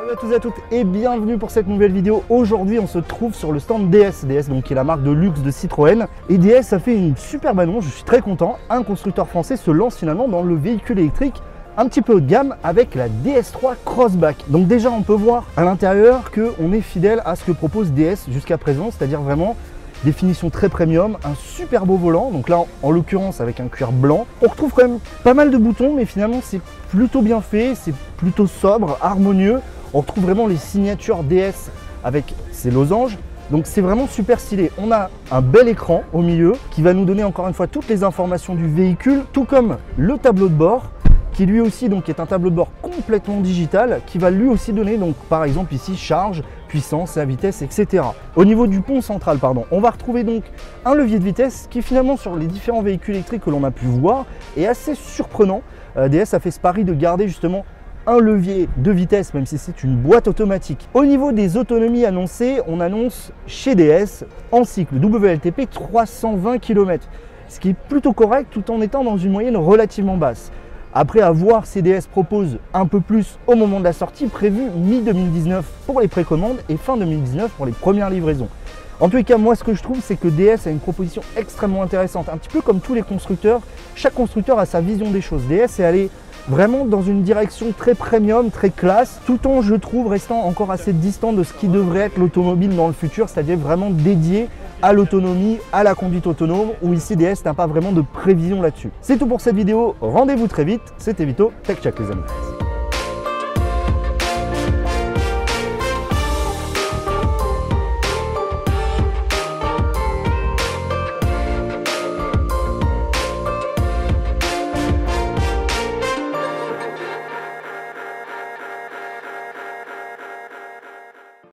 Salut à tous et à toutes et bienvenue pour cette nouvelle vidéo. Aujourd'hui on se trouve sur le stand DS, donc qui est la marque de luxe de Citroën. Et DS a fait une superbe annonce, je suis très content. Un constructeur français se lance finalement dans le véhicule électrique un petit peu haut de gamme avec la DS3 Crossback. Donc déjà on peut voir à l'intérieur qu'on est fidèle à ce que propose DS jusqu'à présent, c'est-à-dire vraiment des finitions très premium, un super beau volant, donc là en l'occurrence avec un cuir blanc. On retrouve quand même pas mal de boutons, mais finalement c'est plutôt bien fait, c'est plutôt sobre, harmonieux. On retrouve vraiment les signatures DS avec ces losanges, donc c'est vraiment super stylé. On a un bel écran au milieu qui va nous donner encore une fois toutes les informations du véhicule, tout comme le tableau de bord, qui lui aussi donc est un tableau de bord complètement digital, qui va lui aussi donner donc par exemple ici charge, puissance, la vitesse, etc. Au niveau du pont central, on va retrouver donc un levier de vitesse qui finalement sur les différents véhicules électriques que l'on a pu voir est assez surprenant. DS a fait ce pari de garder justement un levier de vitesse, même si c'est une boîte automatique. Au niveau des autonomies annoncées, on annonce chez DS en cycle WLTP 320 km, ce qui est plutôt correct tout en étant dans une moyenne relativement basse. Après, à voir si DS propose un peu plus au moment de la sortie, prévu mi-2019 pour les précommandes et fin 2019 pour les premières livraisons. En tous les cas, moi ce que je trouve, c'est que DS a une proposition extrêmement intéressante. Un petit peu comme tous les constructeurs, chaque constructeur a sa vision des choses. DS est allé vraiment dans une direction très premium, très classe, tout en, je trouve, restant encore assez distant de ce qui devrait être l'automobile dans le futur, c'est-à-dire vraiment dédié à l'autonomie, à la conduite autonome, où ici DS n'a pas vraiment de prévision là-dessus. C'est tout pour cette vidéo, rendez-vous très vite, c'était Vito, Tech Check les amis.